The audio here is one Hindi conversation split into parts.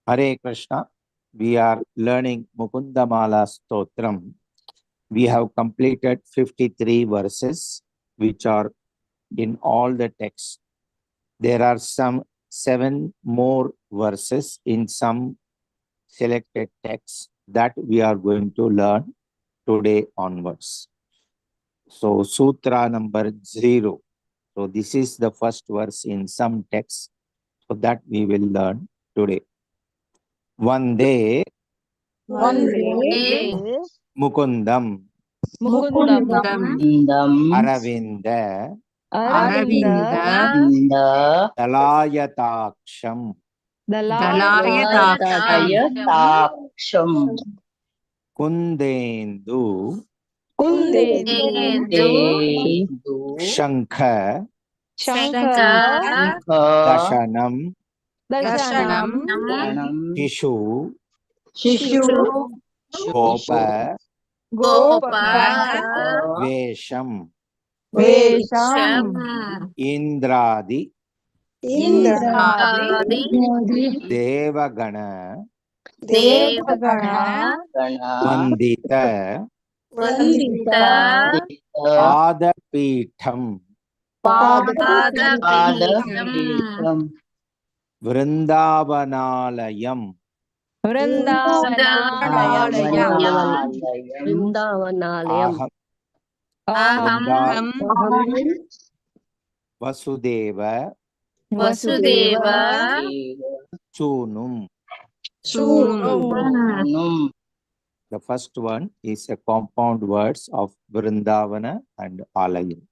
Hare Krishna. We are learning Mukundamala Stotram. We have completed 53 verses, which are in all the texts. There are some 7 more verses in some selected texts that we are going to learn today onwards. So, Sutra number 0. So, this is the first verse in some texts. So, that we will learn today. Vande Mukundam Aravinda Dalayataaksham Kundendu Shankha Dashanam Shishu Gopa Vesham Indradi Devagana Vandita Padapitham Vrindavanalayam Aham Vasudeva Chunum. The first one is a compound words of Vrindavana and Alayam.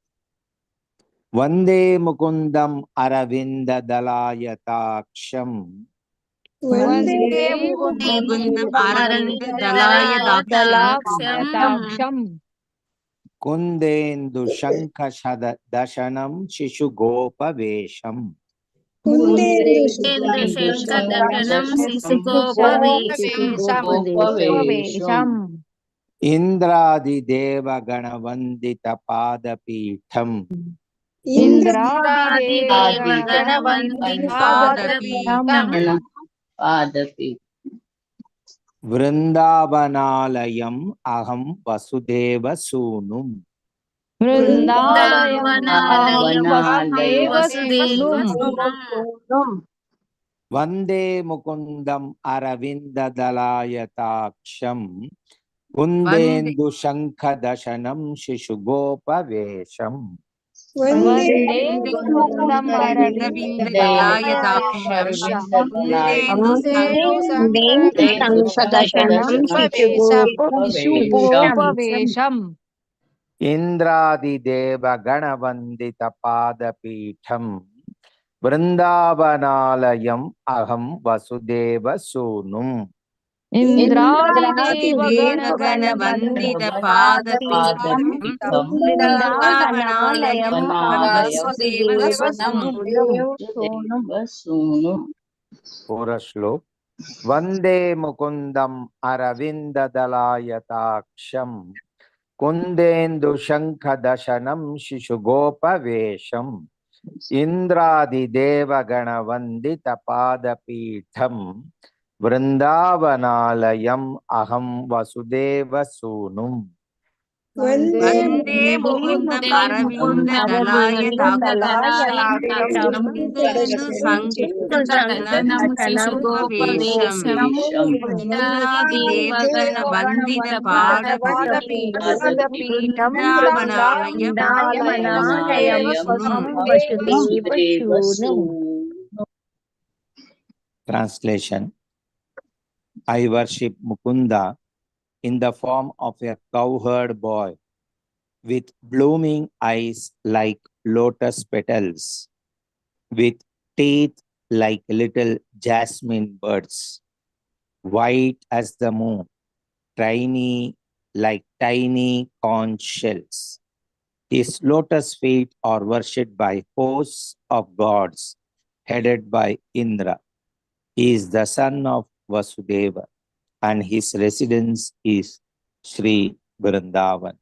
Vande Mukundam Aravinda Dalayataksham Kundendu Shankha Dashanam Shishu Gopa Vesham Indradi Deva Ganavandita Padapitham Vrindavanalayam Aham Vasudeva Sunum. Vande Mukundam Aravinda Dalayataksham Kundendu Shankha Dashanam Shishugopa Vesham Indradi Deva Ganavandita Padapitham Vrindavanalayam Aham Vasudeva Sunum. Chorus. Vande Mukundam Aravinda Dalayataksham Kundendu Shankha Dashanam Shishugopa Vesham Indradi Deva Ganavandita Padapitham Vrindavanalayam Aham Vasudeva Sunum. Vande Mukundam Aravinda Dalayataksam Kundendu Shankhadanam Shishugovesham Indradi Devagana Vandita Padapitham Vrindavanayam Translation. I worship Mukunda in the form of a cowherd boy with blooming eyes like lotus petals, with teeth like little jasmine buds, white as the moon, tiny like tiny conch shells. His lotus feet are worshipped by hosts of gods, headed by Indra. He is the son of Vasudeva, and his residence is Sri Vrindavan.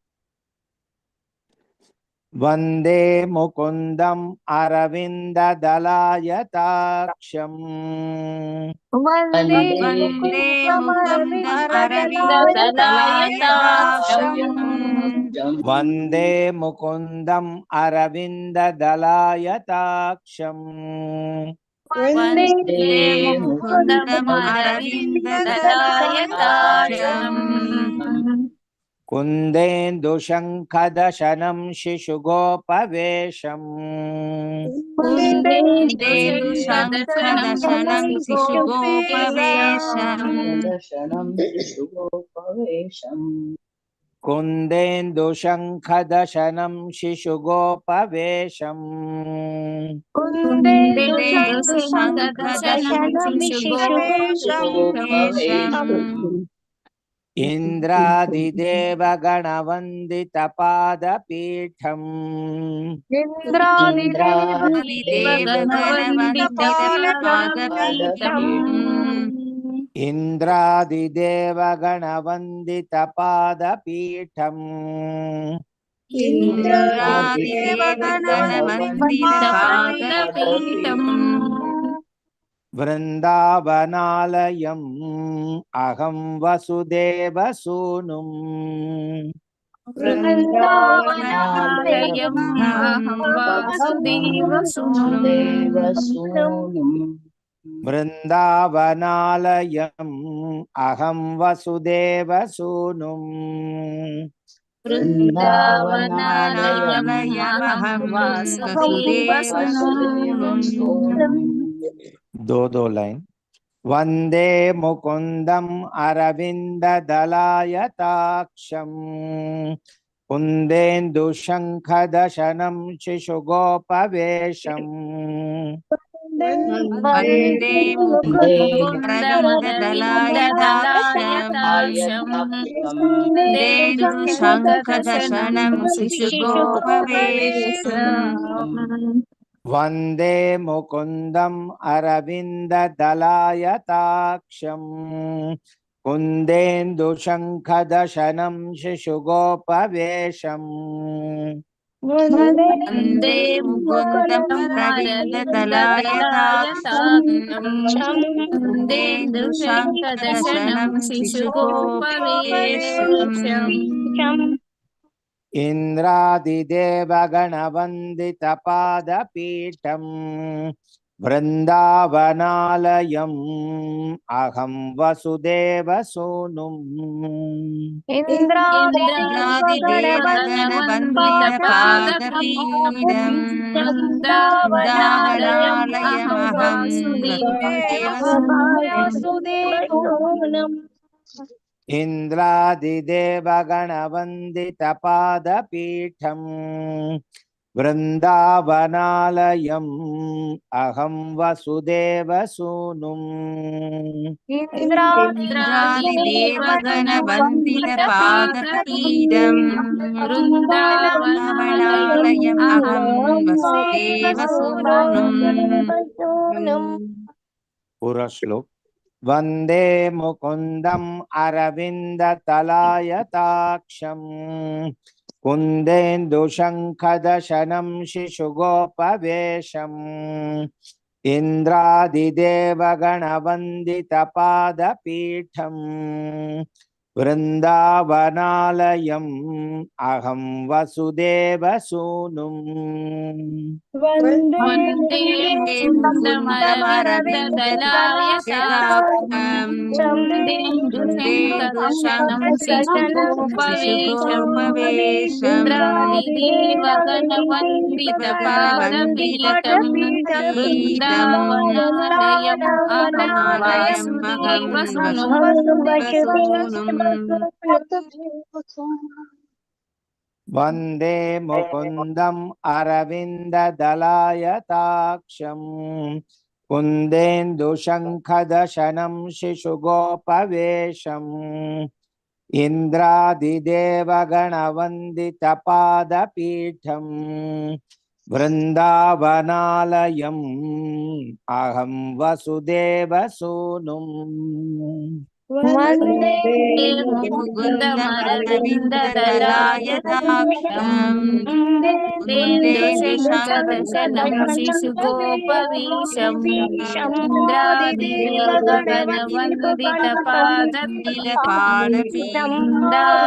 वन्दे मुकुन्दम् अरविन्ददलायताक्षम् वन्दे मुकुन्दम् अरविन्ददलायताक्षम् वन्दे मुकुन्दम् अरविन्ददलायताक्षम् वन्दे मुकुन्दम् अरविन्ददलायताक्षम् कुन्देन्दुशङ्खदशनं शिशुगोपवेशम् कुन्देन्दुशङ्खदशनं शिशुगोपवेशम् कुन्देन्दुशङ्खदशनं शिशुगोपवेशम् कुन्देन्दुशङ्खदशनं शिशुगोपवेशम् इन्द्रादिदेवगणवन्दितपादपीठम् इन्द्रादिदेवगणवन्दितपादपीठम् वृन्दावनालयम् अहं वसुदेवसूनुम् वृन्दावनालयम् अहं वासुदेवसूनुम् वृन्दावनालयम् अहं वसुदेवसूनुम् वृन्दावनालयमहं वासुदेवसूनुम् दो लाइन वन्दे मुकुन्दम् अरविन्ददलायताक्षम् कुन्देन्दुशङ्खदशनं शिशुगोपवेशम् वन्दे मुकुन्दमरविन्ददलायताक्षम् कुन्देन्दुशङ्खदशनं शिशुगोपवेशम् वन्दे मुकुन्दम् अरविन्ददलायताक्षम् कुन्देन्दुशङ्खदशनं शिशुगोपवेशम् वन्दे मुकुन्दमरविन्ददलायताक्षम् कुन्देन्दुशङ्खदशनं शिशुगोपवेशम् इन्द्रादिदेवगणवन्दितपादपीठम् वृन्दावनालयम् अहं वसुदेवसूनुम् इन्द्रादिदेवगणवन्दितपादपीठम् वृन्दावनालयमहं वासुदेवसूनुम् इन्द्रादिदेवगणवन्दितपादपीठम् वृन्दावनालयम् अहं वसुदेवसूनुम् इन्द्रादिदेवगणवन्दितपादपीठम् वृन्दावनालयम् अहं वसुदेवसूनुम् पुरश्लोक वन्दे मुकुन्दम् अरविन्दतलायताक्षम् कुन्देन्दुशङ्खदशनं शिशुगोपवेशम् इन्द्रादिदेवगणवन्दितपादपीठम् वृन्दावनालयम् अहं वसुदेवसूनुम् वन्दे मुकुन्दमरविन्ददलायताक्षम् कुन्देन्दुशङ्खदशनं शिशुगोपवेशम् इन्द्रादिदेवगणवन्दितपादपीठम् वृन्दावनालयम् अहं वासुदेवसूनुम् वन्दे मुकुन्दम् अरविन्ददलायताक्षम् कुन्देन्दुशङ्खदशनं शिशुगोपवेशम् इन्द्रादिदेवगणवन्दितपादपीठम् वृन्दावनालयम् अहं वसुदेवसूनुम् वन्दे मुकुन्दमरविन्ददलायताक्षम् कुन्देन्दुशङ्करदशनं शिशुगोपवीशम् इन्द्रादिदेवगणवन्दितपादपीठम्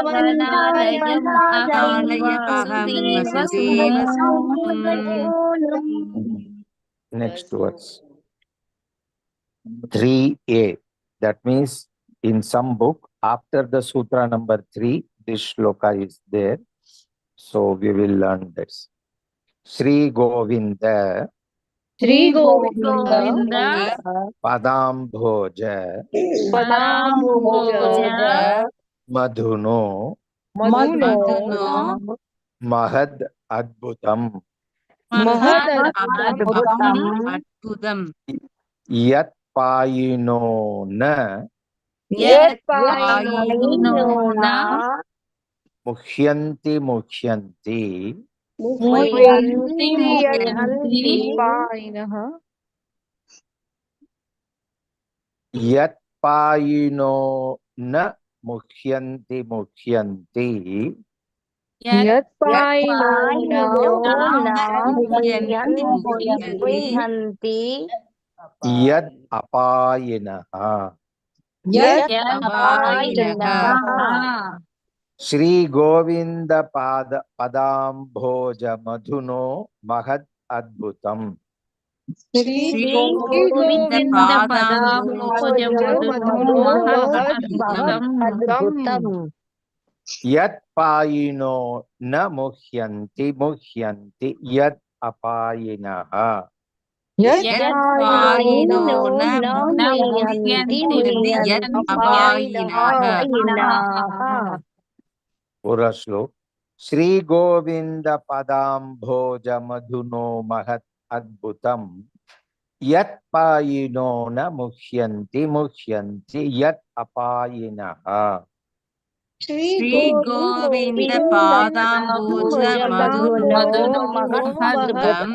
वृन्दावनालयम् अहं वासुदेवसूनुम् Next words. 3a. That means in some book, after the sutra number 3, this shloka is there. So we will learn this. Sri Govinda Shri Govind Govind Padambhoja पदाम्भोज Madhuno मधुनो Mahad Adbhutam महदद्भुतम् Yat Payino Na यत्पायिनो न Mukhyanti मुह्यन्ति मुह्यन्ति पायिनः Yat Payino Na Mukhyanti यत्पायिनो न मुह्यन्ति Yad Apayinaha यत्पायिनः Shri Govinda Padambhoja Madhuno Mahad Adbhutam Shri Govind पदाम्भोज मधुनो महदद्भुतम् Yat Payino Na Mukhyanti Yat Apayinaha यत्पायिनो न मुह्यन्ति यत्पायिनः Pura Shlok Shri Govinda Padambhoja Madhuno Mahat Adbhutam Yat Payino Na Mukhyanti Yat Apayinaha Shri Govind पादाम्बोज मधुनो महदद्भुतम्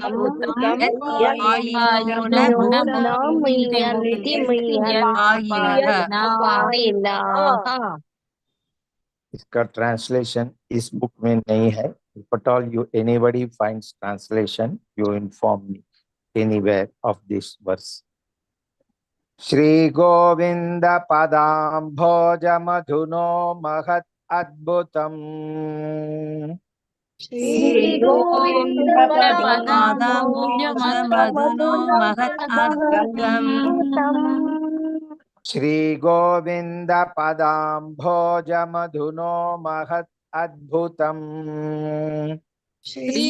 यत्पायिनो न मुह्यन्ति यत्पायिनः इसका translation इस book में नहीं है. If at all you anybody finds translation, you inform me anywhere of this verse. Shri Govinda Padambhoja Madhuno Mahat Adbhutam Shri Govind पदाम्बोज मधुनो महदद्भुतम् Shri Govinda Padambhoja Madhuno Mahat Adbhutam Shri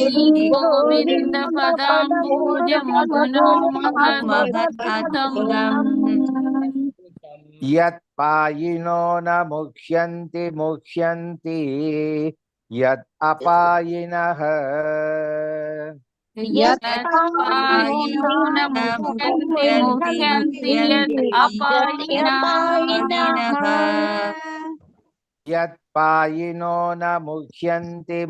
Govind पदाम्बोज मधुनो महदद्भुतम् Yat Payino Na Mukhyanti Yat Apayinaha यत्पायिनो न मुह्यन्ति यदपायिनः Yat Payino Na Mukhyanti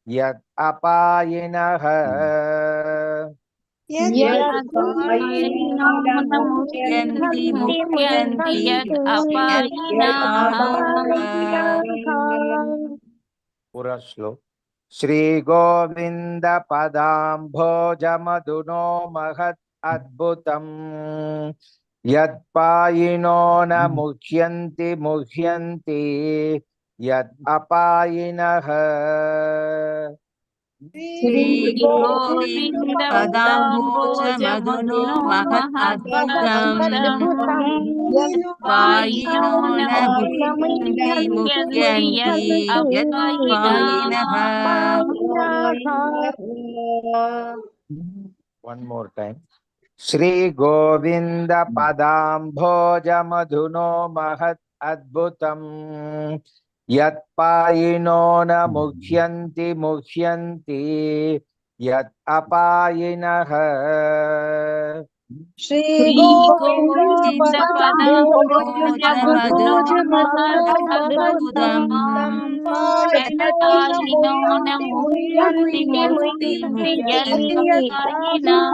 Yat Apayinaha यत्पायिनो न मुह्यन्ति यदपायिनः Pura Shlok Shri Govinda Padambhoja Madhuno Mahat Adbhutam Yat Payino Na Mukhyanti Yat Apayinaha Shri Govind पदाम्बोज मधुनो महदद्भुतम् यत्पायिनो न मुह्यन्ति यदपायिनः One more time. Shri Govinda Padambhoja Madhuno Mahat Adbhutam Yat Payino Na Mukhyanti Yat Apayinaha Shri Govind पदाम्बोज मधुनो महदद्भुतम् यत्पायिनो न मुह्यन्ति यदपायिनः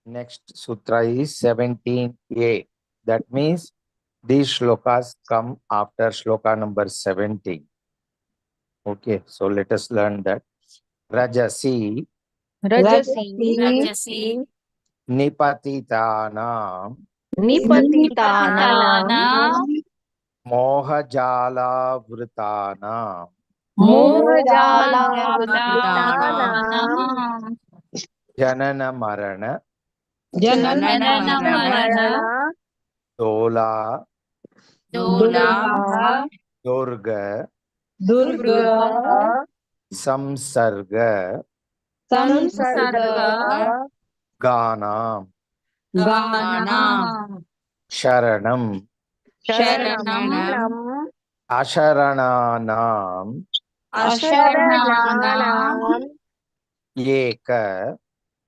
Next sutra is 17a. That means these shlokas come after shloka number 17. Okay, so let us learn that. Rajasi Rajasi Rajasi Nipatitanam Nipatitanam Mohajalavritanam Mohajalavritanam Janana Marana Janana Marana Dola Dola Durga Durga Samsarga Samsarga Ganam Ganam Sharanam Sharanam Asharananam Asharanam Eka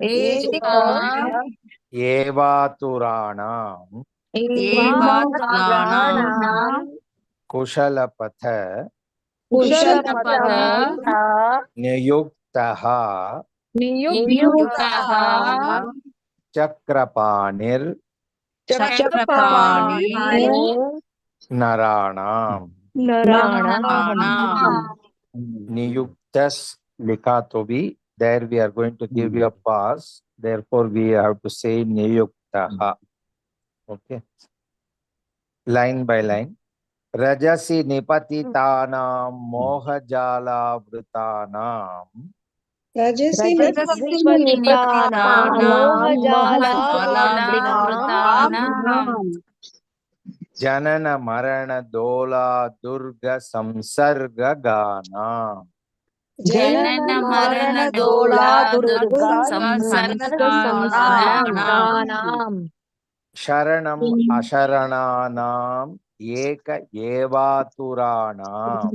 Eka Evaturanam Evatranam Kushalapatha Kushalapata Niyuktaha Niyuktaha Chakrapanir Chakrapani Naranam. Naranam Niyuktas likatovi. There we are going to give you a pause. Therefore, we have to say Niyuktaha. Okay. Line by line. Rajasi Nipatitanam Mohajala Vritanam Rajasi Nipatitanam Mohajalavritanam Mohajalavritanam Janana Marana Dola Durga Samsarga Gana Janana Marana Dola Durga Samsarganam Sharanam Asharananam Eka Evaturanam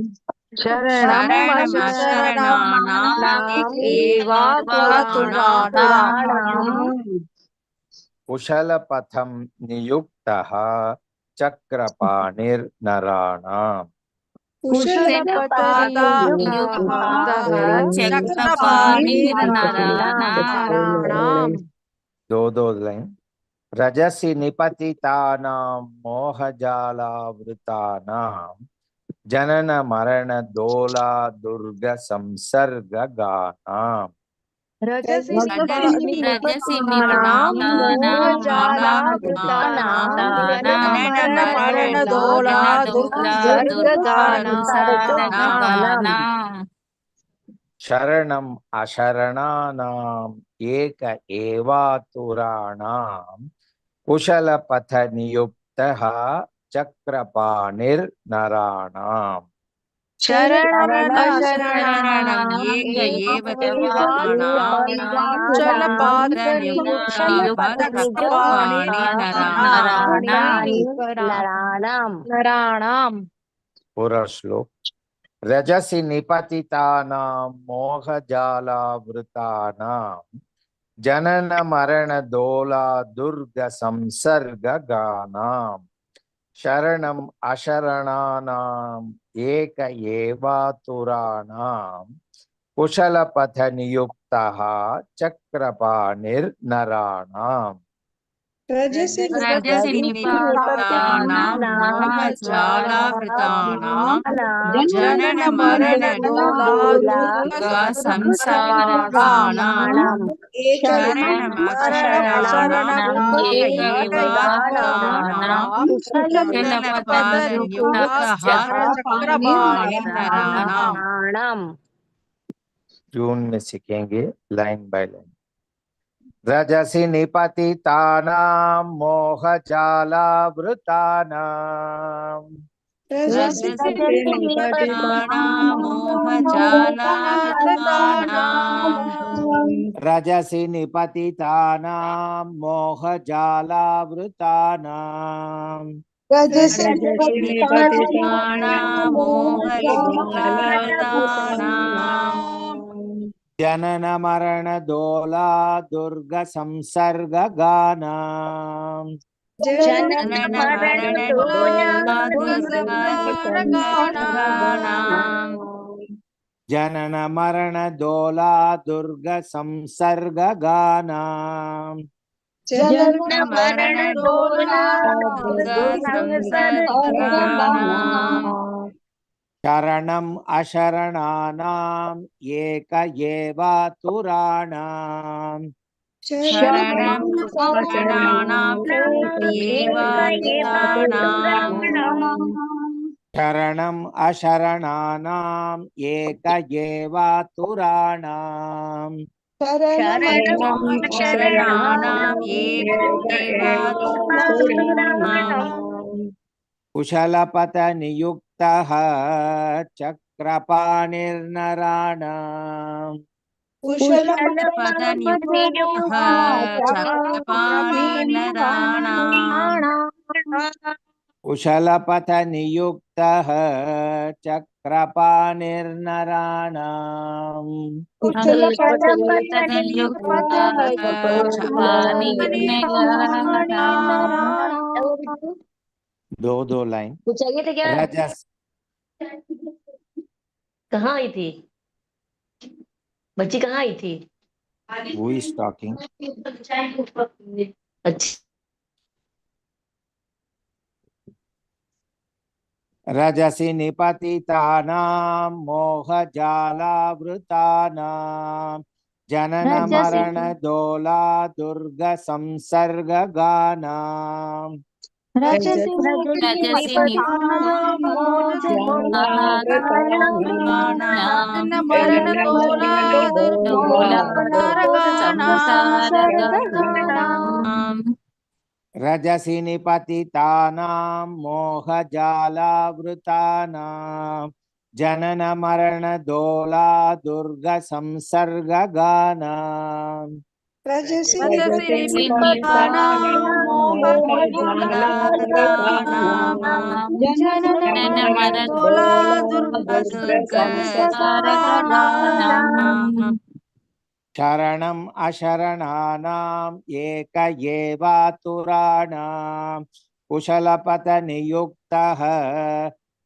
Sharanam Asharanam Evatranam Kushalapatham Niyuktaha Chakrapanir Naranam. Kushalapata Niyuktaha Chakrapani Naranam Those lines. Rajasi Nipatitanam Mohajala Vritanam Janana Marana Dola Durga Samsarga Ganam. Rajasi Nipatitanam Mohajalavritanam Janana Marana Dola Durga Samsarganam Sharanam Asharananam Eka Evaturanam Kushalapatha Niyuktaha Chakrapanir Naranam. Sharanam Asharanam Eka Evatranam Kushalapata Niyuktaha Chakrapani Naranam Pura Shlok. Rajasi Nipatitanam Mohajala Vritanam Janana Marana Dola Durga Samsarga Ganam Sharanam Asharananam Eka Evaturanam Kushalapatha Niyuktaha Chakrapanir Naranam. Rajasi Nipatitanam Mohajalavritanam Janana Marana Dola Durga Samsarganam Sharanam Asharanam Eka Evatranam Kushalapata Niyuktaha Chakrapani Naranam tune में सीखेंगे लाइन बाय लाइन. रजसी निपतितानां मोहजालावृतानां Rajasi Nipatitanam Mohajalavritanam रजसी निपतितानां मोहजालावृतानां Rajasi Nipatitanam Mohajalavritanam जनन मरण दोला दुर्ग संसर्ग गानां Janana Marana Dola Durga Samsarganam जनन मरण दोला दुर्ग संसर्ग गानां जनन मरण दोला शरणम् अशरणानाम् एक एवातुराणाम् शरणं शरणानां शरणम् अशरणानाम् एक एवातुराणाम् कुशलपथनियुक्तः चक्रपाणिर्नराणाम् कुशलपथनियुक्तः चक्रपाणिर्नराणाम् दो लाइन। कुछ आगे थे क्या? रजस कहाँ आई थी बच्ची? कहाँ आई थी? Who is talking? अच्छा, रजसि निपतितानां मोहजालावृतानां जनन मरण दोला दुर्ग संसर्गगानाम् रजसि रजसि निपतितानां मोहजालावृतानां जनन मरण दोला दुर्ग संसर्गगानाम् रजसि शरणम् अशरणानाम् एक एवातुराणाम् कुशलपथनियुक्तः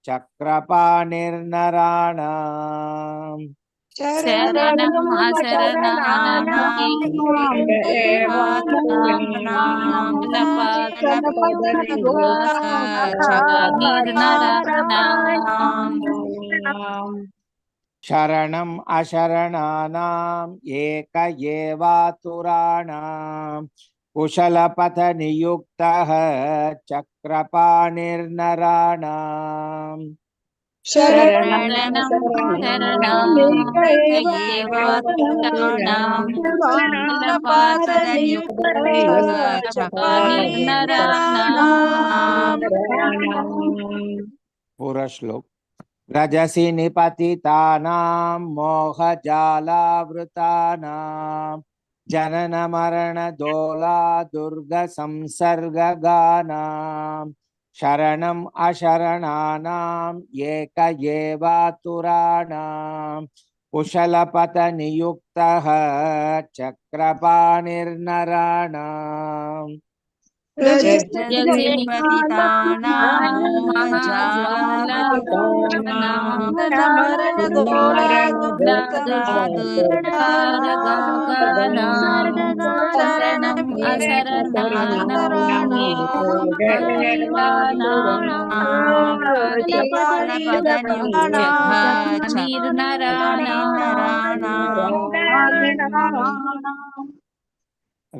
चक्रपाणिर्नराणाम् शरणम् अशरणानाम् एक एवातुराणाम् कुशलपथनियुक्तः चक्रपाणिर्नराणाम् पूरा श्लोक। रजसि निपतितानां मोहजालावृतानां जनन मरण दोला दुर्ग संसर्गगानाम् शरणम् अशरणानाम् एक एवातुराणाम् कुशलपथनियुक्तः चक्रपाणिर्नराणाम्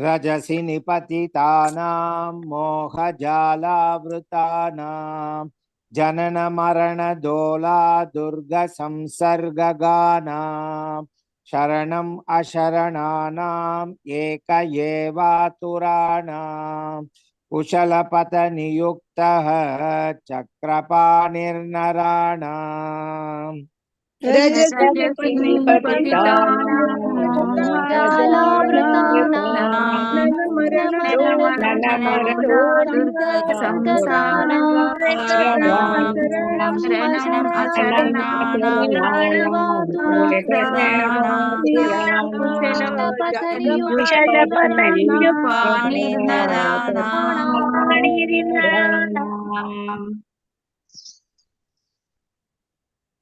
रजसि निपतितानां मोहजालावृतानां जनन मरण दोला दुर्ग संसर्गगानाम् शरणम् अशरणानाम् एक एवातुराणाम् कुशलपथनियुक्तः चक्रपाणिर्नराणाम्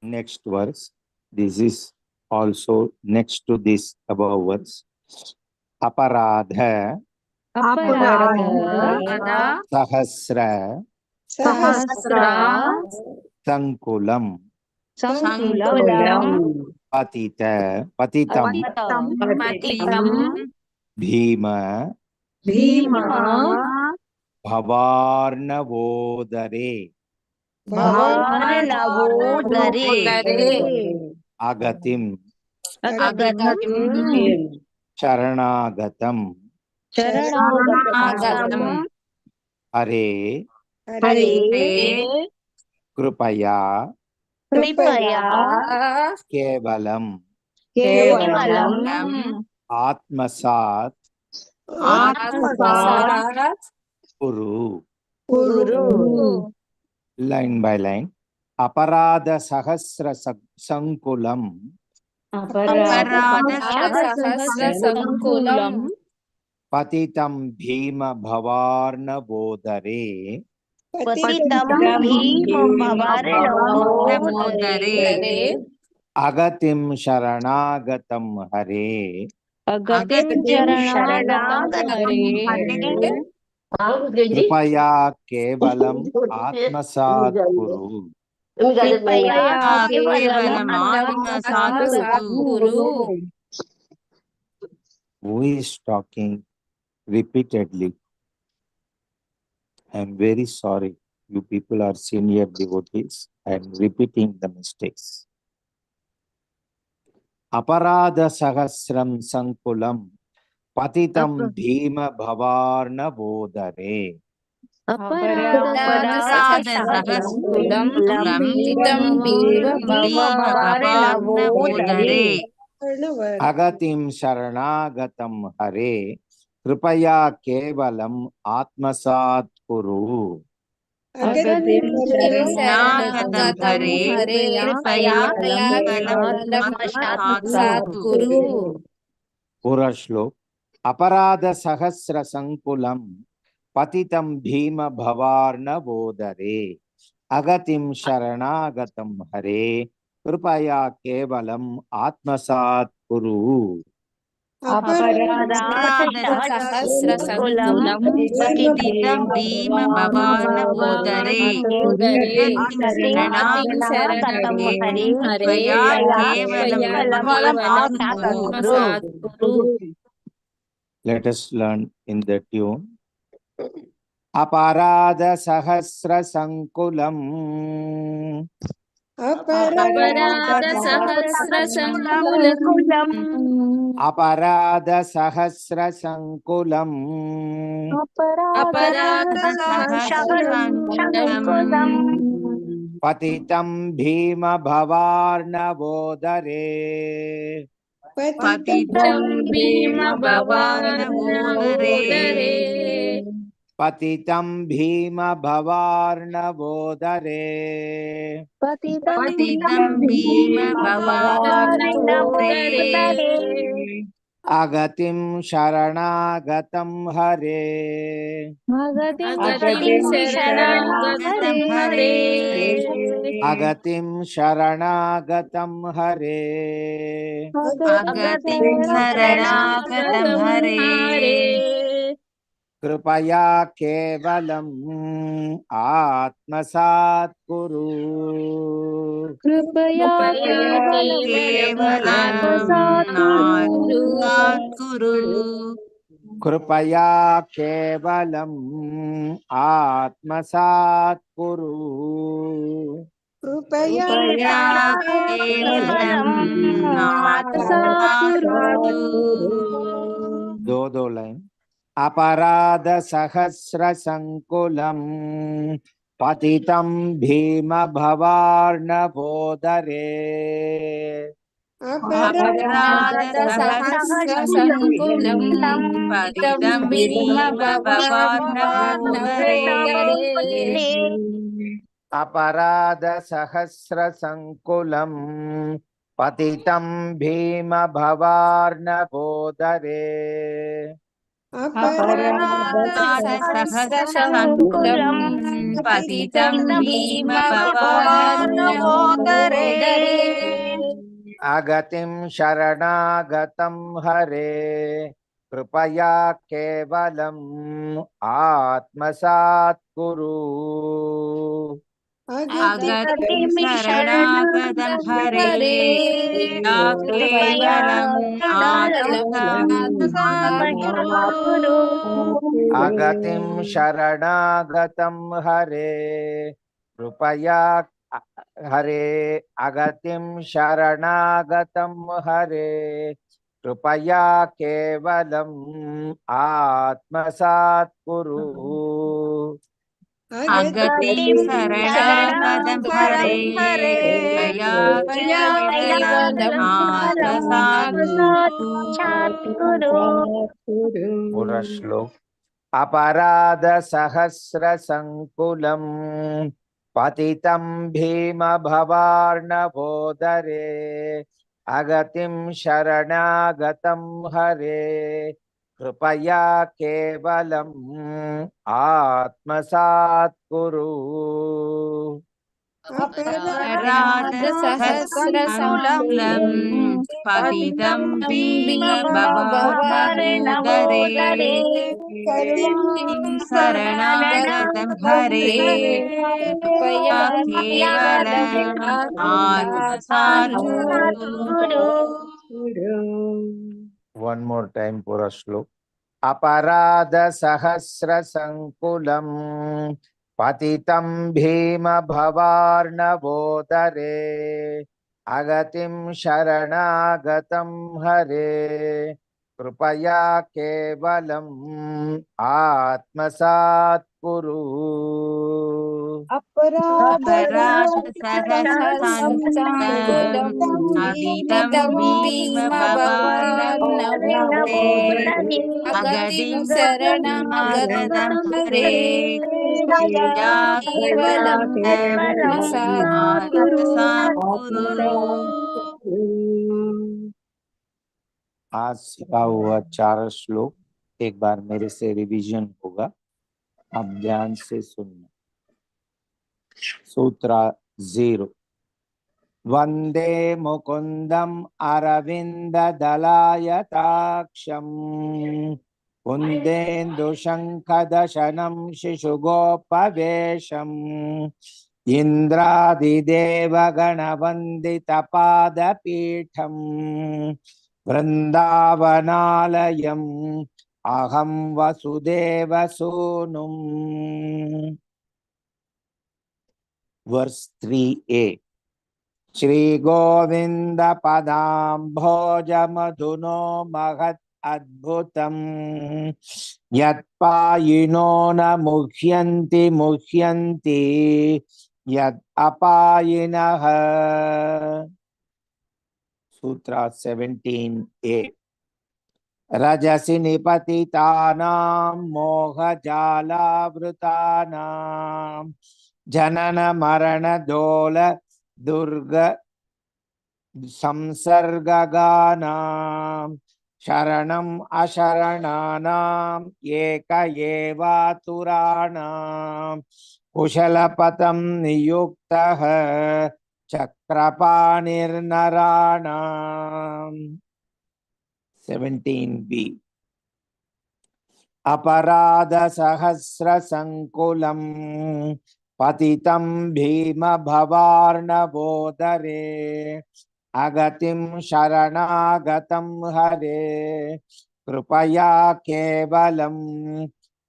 Next verse. This is also next to this above verse. Aparadha अपराध सहस्र सहस्र संकुलम संकुलं पतितम पतितं भीम भीम भवार्णवोदरे भवार्णवोदरे अगतिम अगतिं शरणागतम शरणागतं हरे हरे कृपया कृपया केवलम केवलं आत्मसात् आत्मसात् कुरु कुरु लाइन बाय लाइन अपराध सहस्र संकुलम अपराधसहस्रसङ्कुलं पतितं भीम भवार्णवोदरे पतितं भीमभवार्णवोदरे अगतिं शरणागतं हरे अगतिं शरणागतं हरे कृपया केवलम् आत्मसात् कुरु कृपया केवलम् आत्मसात् कुरु Who is talking repeatedly? I am very sorry. You people are senior devotees. I am repeating the mistakes. Aparada sahasram sankulam patitam bhima bhavarnavodare. अपराधसहस्रसङ्कुलं पतितं भीमभवार्णवोदरे अगतिं शरणागतं हरे कृपया केवलम् आत्मसात् कुरु अगतिं शरणागतं हरे कृपया केवलम् आत्मसात् कुरु पूरा श्लोक अपराध सहस्र संकुलम पतितं भीम भवार्णवोदरे अगतिं शरणागतं हरे कृपया केवलम् आत्मसात् कुरु अपराधसहस्रसङ्कुलं पतितं भीमभवार्णवोदरे अगतिं शरणं हरे कृपया केवलम् आत्मसात् कुरु Let us learn in the tune. अपराध सहस्र संकुलम अपराध सहस्र संकुलम पतितं भीम भवार्णवोदरे पतितं भीमभवार्णवोदरे पतितं भीम भवार्णवोदरे पतितं भीमभवार्णवोदरे अगतिं शरणागतं हरे अगतिं शरणागतं हरे अगतिं शरणागतं हरे अगतिं शरणागतं हरे कृपया केवलम् आत्मसात् कुरु कृपया केवलम् आत्मसात् कुरु कृपया केवलम् आत्मसात् कुरु कृपया केवलम् आत्मसात् कुरु दो लाइन अपराध सहस्र संकुलम पतितं भीम भवार्णवोदरे अपराधसहस्रसङ्कुलं पतितं भीमभवार्णवोदरे अपराध सहस्र संकुलम पतितं भीम भवार्णवोदरे अपराधसहस्रसङ्कुलं पतितं भीमभवार्णवोदरे अगतिं शरणागतं हरे कृपया केवलम् आत्मसात् कुरु। अगतिं शरणागतं हरे या केवलम् आत्मसात् कुरु। अगतिं शरणागतं हरे कृपया हरे अगतिं शरणागतं हरे कृपया केवलम् आत्मसात् कुरु। अगतिं शरणागतं हरे कृपया केवलम् आत्मसात् कुरु। पूरा श्लोक। अपराध सहस्र संकुलम् पतितं भीम भवार्णवोदरे अगतिं शरणागतं हरे कृपया केवलम् आत्मसात् कुरु। अपराधसहस्रसङ्कुलं पतितं भीमभवार्णवोदरे अगतिं शरणागतं हरे कृपया केवलम् आत्मसात् कुरु। One more time पूरा श्लोक। अपराध सहस्र संकुलम् पतितं भीम भवार्णवोदरे अगतिं शरणागतं हरे कृपया केवलम् आत्मसात् कुरु। अपराधसहस्रसङ्कुलं पतितं भीमभवार्णवोदरे अगतिं शरणागतं हरे कृपया केवलम् आत्मसात् कुरु। आज सीखा हुआ 4 श्लोक एक बार मेरे से रिवीजन होगा, आप ध्यान से सुनना। सूत्र 0। वंदे मुकुंदम अरविंद दलायताक्षम कुंदेन्दुशंखदशनं शिशुगोपवेशम इंद्रादिदेवगणवंदितपादपीठम वृंदावनालयम् अहं वसुदेवसूनुम्। Verse 3a। श्री गोविंद पदाम्भोज मधुनो महत् अद्भुतम् यत्पायिनो न मुह्यन्ति मुह्यन्ति यत् अपायिनः। सूत्र 17a। रजसि निपतितानां मोहजालावृतानां जनन मरण दोल दुर्ग संसर्गगानां शरणम् अशरणानाम् एक एवातुराणां कुशलपथं नियुक्तः चक्रपाणिर्नराणाम्। 17b। अपराध सहस्र संकुलं पतितं भीम भवार्णवोदरे अगतिं शरणागतं हरे कृपया केवलम्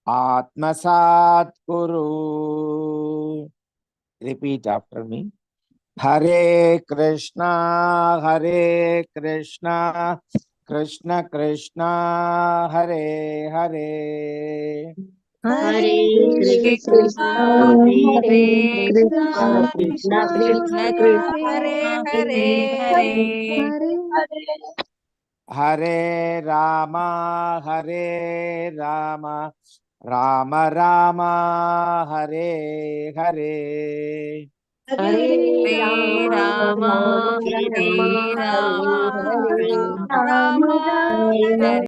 आत्मसात् कुरु। Repeat after me. हरे कृष्णा कृष्ण कृष्ण हरे हरे हरे कृष्णा हरे हरे कृष्णा कृष्ण कृष्ण कृष्ण कृष्ण हरे हरे हरे हरे राम राम राम हरे हरे। हरे हरे राम राम हरे राम राम हरे हरे राम राम हरे